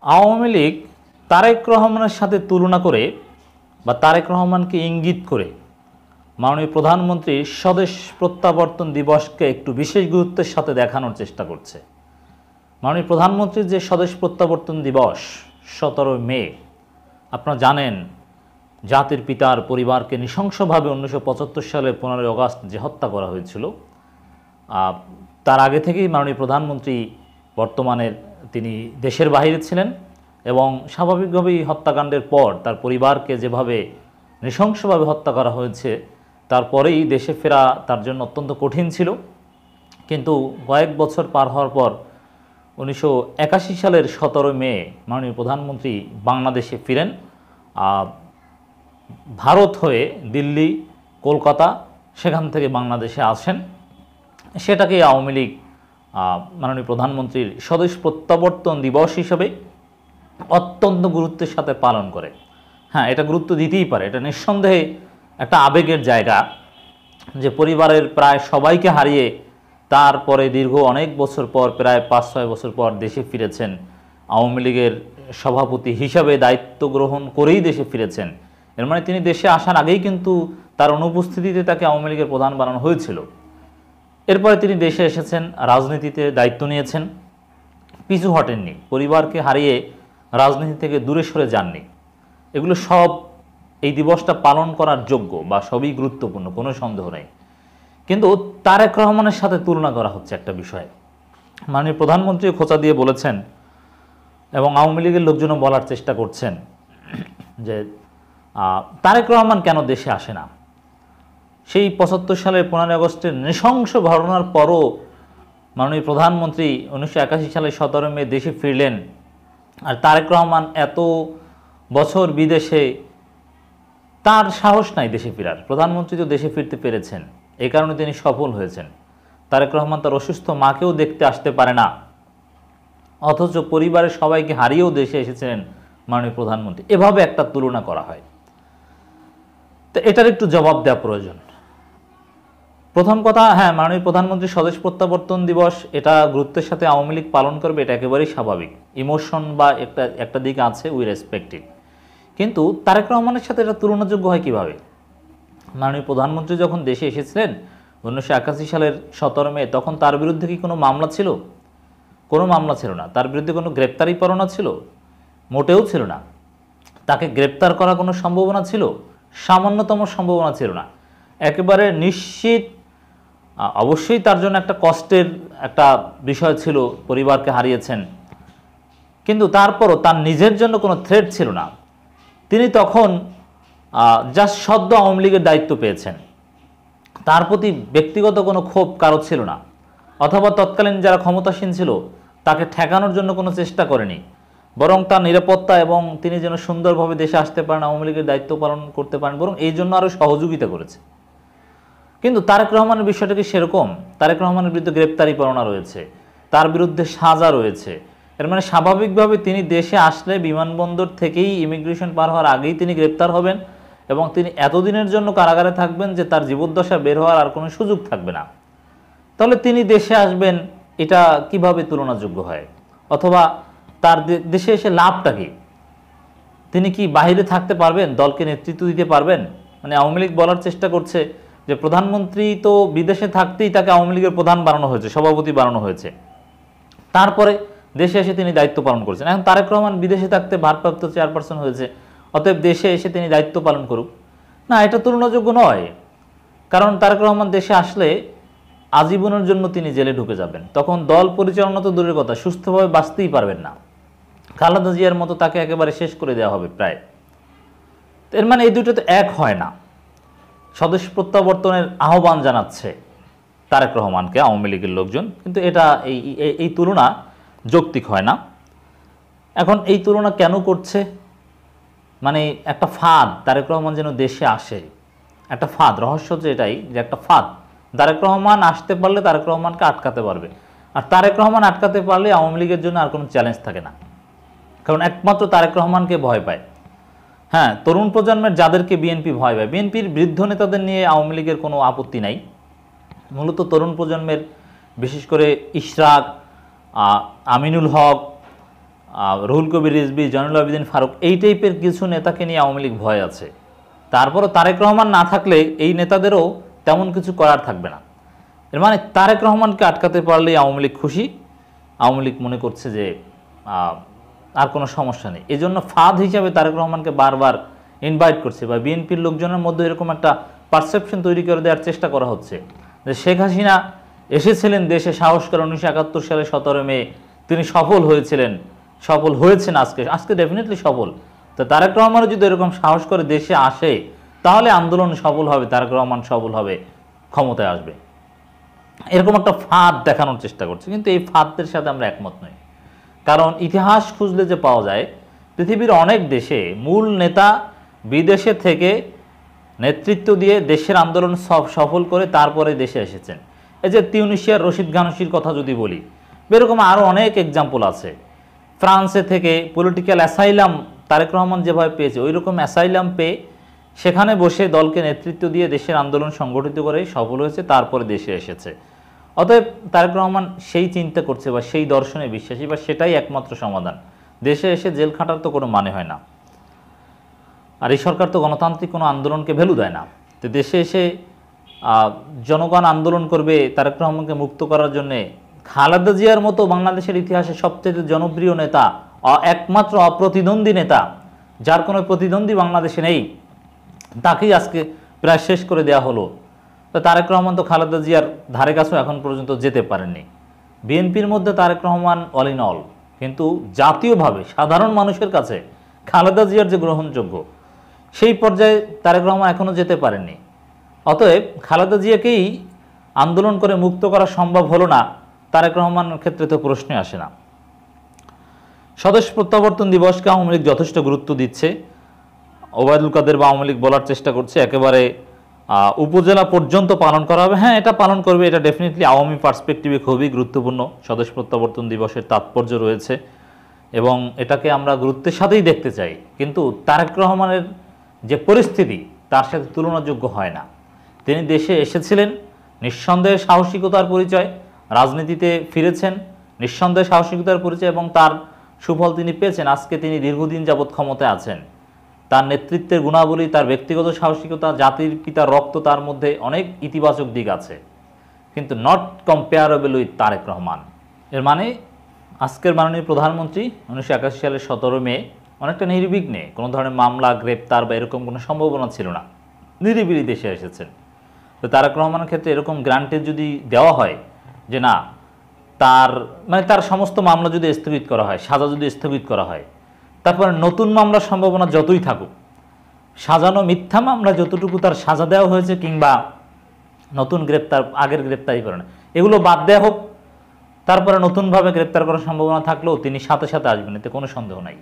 আওয়ামী লীগ তারেক রহমানের সাথে তুলনা করে বা তারেক রহমানকে ইঙ্গিত করে মাননীয় প্রধানমন্ত্রীর স্বদেশ প্রত্যাবর্তন দিবসকে একটু বিশেষ গুরুত্বের সাথে দেখানোর চেষ্টা করছে। মাননীয় প্রধানমন্ত্রীর যে স্বদেশ প্রত্যাবর্তন দিবস 17 মে, আপনারা জানেন জাতির পিতার পরিবারকে নৃশংসভাবে 1975 সালের 15 আগস্ট যে হত্যা করা হয়েছিল, তার আগে থেকেই মাননীয় প্রধানমন্ত্রী বর্তমানের তিনি দেশের বাইরে ছিলেন এবং স্বাভাবিকভাবেই হত্যাকাণ্ডের পর তার পরিবারকে যেভাবে নৃশংসভাবে হত্যা করা হয়েছে তারপরেই দেশে ফেরা তার জন্য অত্যন্ত কঠিন ছিল। কিন্তু কয়েক বছর পার হওয়ার পর 1981 সালের 17 মে মাননীয় প্রধানমন্ত্রী বাংলাদেশে ফিরেন। ভারত হয়ে দিল্লি, কলকাতা, সেখান থেকে বাংলাদেশে আসেন। সেটাকে আওয়ামী লীগ মাননীয় প্রধানমন্ত্রীর স্বদেশ প্রত্যাবর্তন দিবস হিসেবে অত্যন্ত গুরুত্বের সাথে পালন করে। হ্যাঁ, এটা গুরুত্ব দিতেই পারে, এটা নিঃসন্দেহে একটা আবেগের জায়গা যে পরিবারের প্রায় সবাইকে হারিয়ে তারপরে দীর্ঘ অনেক বছর পর, প্রায় 5-6 বছর পর দেশে ফিরেছেন। আওয়ামী লীগের সভাপতি হিসাবে দায়িত্ব গ্রহণ করেই দেশে ফিরেছেন। এর মানে তিনি দেশে আসার আগেই কিন্তু তার অনুপস্থিতিতে তাকে আওয়ামী লীগের প্রধান বানানো হয়েছিল। এরপরে তিনি দেশে এসেছেন, রাজনীতিতে দায়িত্ব নিয়েছেন, পিছু হটেননি, পরিবারকে হারিয়ে রাজনীতি থেকে দূরে সরে যাননি। এগুলো সব এই দিবসটা পালন করার যোগ্য বা সবই গুরুত্বপূর্ণ, কোনো সন্দেহ নেই। কিন্তু তারেক রহমানের সাথে তুলনা করা হচ্ছে একটা বিষয়। মাননীয় প্রধানমন্ত্রী খোঁচা দিয়ে বলেছেন এবং আওয়ামী লীগের লোকজনও বলার চেষ্টা করছেন যে তারেক রহমান কেন দেশে আসে না। সেই 75 সালের 15 আগস্টের নৃশংস ঘটনার পরও মাননীয় প্রধানমন্ত্রী 1981 সালের 17 মে দেশে ফিরলেন, আর তারেক রহমান এত বছর বিদেশে, তার সাহস নাই দেশে ফেরার। প্রধানমন্ত্রী তো দেশে ফিরতে পেরেছেন, এই কারণে তিনি সফল হয়েছেন। তারেক রহমান তার অসুস্থ মাকেও দেখতে আসতে পারে না, অথচ পরিবারের সবাইকে হারিয়েও দেশে এসেছিলেন মাননীয় প্রধানমন্ত্রী। এভাবে একটা তুলনা করা হয়, তো এটার একটু জবাব দেওয়া প্রয়োজন। প্রথম কথা, হ্যাঁ, মাননীয় প্রধানমন্ত্রী স্বদেশ প্রত্যাবর্তন দিবস এটা গুরুত্বের সাথে আওয়ামী লীগ পালন করবে, এটা একেবারেই স্বাভাবিক। ইমোশন বা একটা দিক আছে, উই রেসপেক্ট ইট। কিন্তু তারেক রহমানের সাথে এটা তুলনাযোগ্য হয় কিভাবে? মাননীয় প্রধানমন্ত্রী যখন দেশে এসেছিলেন 1981 সালের 17 মে, তখন তার বিরুদ্ধে কি কোনো মামলা ছিল? কোনো মামলা ছিল না। তার বিরুদ্ধে কোনো গ্রেপ্তারি পরোয়ানা ছিল? মোটেও ছিল না। তাকে গ্রেপ্তার করার কোনো সম্ভাবনা ছিল? সামান্যতম সম্ভাবনা ছিল না। একেবারে নিশ্চিত। অবশ্যই তার জন্য একটা কষ্টের একটা বিষয় ছিল, পরিবারকে হারিয়েছেন, কিন্তু তারপরও তার নিজের জন্য কোনো থ্রেট ছিল না। তিনি তখন জাস্ট সদ্য আওয়ামী লীগের দায়িত্ব পেয়েছেন, তার প্রতি ব্যক্তিগত কোনো ক্ষোভ কারো ছিল না, অথবা তৎকালীন যারা ক্ষমতাসীন ছিল তাকে ঠেকানোর জন্য কোনো চেষ্টা করেনি, বরং তার নিরাপত্তা এবং তিনি যেন সুন্দরভাবে দেশে আসতে পারেন, আওয়ামী লীগের দায়িত্ব পালন করতে পারেন, বরং এই জন্য আরও সহযোগিতা করেছে। কিন্তু তারেক রহমানের বিষয়টা কি সেরকম? তারেক রহমানের বিরুদ্ধে গ্রেপ্তারি পরোয়ানা রয়েছে, তার বিরুদ্ধে সাজা রয়েছে। এর মানে স্বাভাবিকভাবে তিনি দেশে আসলে বিমানবন্দর থেকেই ইমিগ্রেশন পার হওয়ার আগেই তিনি গ্রেপ্তার হবেন এবং তিনি এতদিনের জন্য কারাগারে থাকবেন যে তার জীবদ্দশা বের হওয়ার আর কোনো সুযোগ থাকবে না। তাহলে তিনি দেশে আসবেন, এটা কিভাবে তুলনাযোগ্য হয়? অথবা তার দেশে এসে লাভটা কি? তিনি কি বাইরে থাকতে পারবেন? দলকে নেতৃত্ব দিতে পারবেন? মানে আওয়ামী লীগ বলার চেষ্টা করছে যে প্রধানমন্ত্রী তো বিদেশে থাকতেই তাকে আওয়ামী লীগের প্রধান বানানো হয়েছে, সভাপতি বানানো হয়েছে, তারপরে দেশে এসে তিনি দায়িত্ব পালন করছেন। এখন তারেক রহমান বিদেশে থাকতে ভারপ্রাপ্ত চেয়ারপারসন হয়েছে, অতএব দেশে এসে তিনি দায়িত্ব পালন করুক না, এটা তুলনাযোগ্য নয়। কারণ তারেক রহমান দেশে আসলে আজীবনের জন্য তিনি জেলে ঢুকে যাবেন, তখন দল পরিচালনা তো দূরের কথা, সুস্থভাবে বাঁচতেই পারবেন না। খালেদা জিয়ার মতো তাকে একেবারে শেষ করে দেওয়া হবে প্রায়। এর মানে এই দুটো তো এক হয় না। স্বদেশ প্রত্যাবর্তনের আহ্বান জানাচ্ছে তারেক রহমানকে আওয়ামী লীগের লোকজন, কিন্তু এটা এই তুলনা যৌক্তিক হয় না। এখন এই তুলনা কেন করছে? মানে একটা ফাঁদ, তারেক রহমান যেন দেশে আসে, একটা ফাঁদ। রহস্য যে এটাই যে একটা ফাঁদ, তারেক রহমান আসতে পারলে তারেক রহমানকে আটকাতে পারবে, আর তারেক রহমান আটকাতে পারলে আওয়ামী লীগের জন্য আর কোনো চ্যালেঞ্জ থাকে না, কারণ একমাত্র তারেক রহমানকে ভয় পায়। হ্যাঁ, তরুণ প্রজন্মের যাদেরকে বিএনপি ভয় পায়, বিএনপির বৃদ্ধ নেতাদের নিয়ে আওয়ামী লীগের কোনো আপত্তি নাই, মূলত তরুণ প্রজন্মের, বিশেষ করে ইশরাক, আমিনুল হক, রুহুল কবির রিজভী, জয়নুল আবেদিন ফারুক, এই টাইপের কিছু নেতাকে নিয়ে আওয়ামী লীগ ভয় আছে। তারপরও তারেক রহমান না থাকলে এই নেতাদেরও তেমন কিছু করার থাকবে না। এর মানে তারেক রহমানকে আটকাতে পারলেই আওয়ামী লীগ খুশি। আওয়ামী লীগ মনে করছে যে আর কোনো সমস্যা নেই, এই জন্য ফাঁদ হিসাবে তারেক রহমানকে বারবার ইনভাইট করছে, বা বিএনপির লোকজনের মধ্যে এরকম একটা পারসেপশন তৈরি করে দেওয়ার চেষ্টা করা হচ্ছে যে শেখ হাসিনা এসেছিলেন দেশে সাহস করে 1971 সালে 17 মে, তিনি সফল হয়েছিলেন, সফল হয়েছেন, আজকে ডেফিনেটলি সফল। তো তারেক রহমানও যদি এরকম সাহস করে দেশে আসে তাহলে আন্দোলন সফল হবে, তারেক রহমান সফল হবে, ক্ষমতায় আসবে। এরকম একটা ফাঁদ দেখানোর চেষ্টা করছে, কিন্তু এই ফাঁদের সাথে আমরা একমত নই। কারণ ইতিহাস খুঁজলে যে পাওয়া যায়, পৃথিবীর অনেক দেশে মূল নেতা বিদেশে থেকে নেতৃত্ব দিয়ে দেশের আন্দোলন সফল করে তারপরে দেশে এসেছেন। এই যে তিউনিসিয়ার রশিদ গানুসির কথা যদি বলি, এরকম আরও অনেক এক্সাম্পল আছে। ফ্রান্সে থেকে পলিটিক্যাল অ্যাসাইলাম তারেক রহমান যেভাবে পেয়েছে, ওই রকম অ্যাসাইলাম পেয়ে সেখানে বসে দলকে নেতৃত্ব দিয়ে দেশের আন্দোলন সংগঠিত করে সফল হয়েছে, তারপরে দেশে এসেছে। অতএব তারেক রহমান সেই চিন্তা করছে বা সেই দর্শনে বিশ্বাসী, বা সেটাই একমাত্র সমাধান। দেশে এসে জেল খাটার তো কোনো মানে হয় না। আর এই সরকার তো গণতান্ত্রিক কোনো আন্দোলনকে ভ্যালু দেয় না। তো দেশে এসে জনগণ আন্দোলন করবে তারেক রহমানকে মুক্ত করার জন্যে। খালেদা জিয়ার মতো বাংলাদেশের ইতিহাসে সবচেয়ে জনপ্রিয় নেতা, একমাত্র অপ্রতিদ্বন্দ্বী নেতা, যার কোনো প্রতিদ্বন্দ্বী বাংলাদেশে নেই, তাকেই আজকে প্রায় শেষ করে দেওয়া হলো। তো তারেক রহমান তো খালেদা জিয়ার ধারে কাছেও এখন পর্যন্ত যেতে পারেননি। বিএনপির মধ্যে Tarique Rahman all in all, কিন্তু জাতীয়ভাবে সাধারণ মানুষের কাছে খালেদা জিয়ার যে গ্রহণযোগ্য, সেই পর্যায়ে তারেক রহমান এখনও যেতে পারেননি। অতএব খালেদা জিয়াকেই আন্দোলন করে মুক্ত করা সম্ভব হলো না, তারেক রহমানের ক্ষেত্রে তো প্রশ্নই আসে না। স্বদেশ প্রত্যাবর্তন দিবসকে আওয়ামী লীগ যথেষ্ট গুরুত্ব দিচ্ছে। ওবায়দুল কাদের বা আওয়ামী লীগ বলার চেষ্টা করছে একেবারে উপজেলা পর্যন্ত পালন করা হবে। হ্যাঁ, এটা পালন করবে, এটা ডেফিনেটলি আওয়ামী পার্সপেক্টিভে খুবই গুরুত্বপূর্ণ। স্বদেশ প্রত্যাবর্তন দিবসের তাৎপর্য রয়েছে এবং এটাকে আমরা গুরুত্বের সাথেই দেখতে চাই, কিন্তু তারেক রহমানের যে পরিস্থিতি তার সাথে তুলনাযোগ্য হয় না। তিনি দেশে এসেছিলেন নিঃসন্দেহে সাহসিকতার পরিচয়, রাজনীতিতে ফিরেছেন নিঃসন্দেহে সাহসিকতার পরিচয়, এবং তার সুফল তিনি পেয়েছেন। আজকে তিনি দীর্ঘদিন যাবৎ ক্ষমতায় আছেন। তার নেতৃত্বের গুণাবলী, তার ব্যক্তিগত সাহসিকতা, জাতির পিতার রক্ত, তার মধ্যে অনেক ইতিবাচক দিক আছে, কিন্তু not comparable with Tarique Rahman. এর মানে আজকের মাননীয় প্রধানমন্ত্রী 1981 সালের 17 মে অনেকটা নির্বিঘ্নে, কোনো ধরনের মামলা, গ্রেপ্তার বা এরকম কোনো সম্ভাবনা ছিল না, নিরিবিলি দেশে এসেছেন। তো তারেক রহমানের ক্ষেত্রে এরকম গ্রান্টেড যদি দেওয়া হয় যে না, তার সমস্ত মামলা যদি স্থগিত করা হয়, সাজা যদি স্থগিত করা হয়, তারপরে নতুন মামলার সম্ভাবনা যতই থাকুক, সাজানো মিথ্যা মামলা যতটুকু তার সাজা দেওয়া হয়েছে, কিংবা নতুন গ্রেপ্তার, আগের গ্রেপ্তারি করে না, এগুলো বাদ দেওয়া হোক, তারপরে নতুনভাবে গ্রেপ্তার করার সম্ভাবনা থাকলেও তিনি সাথে সাথে আসবেন, এতে কোনো সন্দেহ নাই।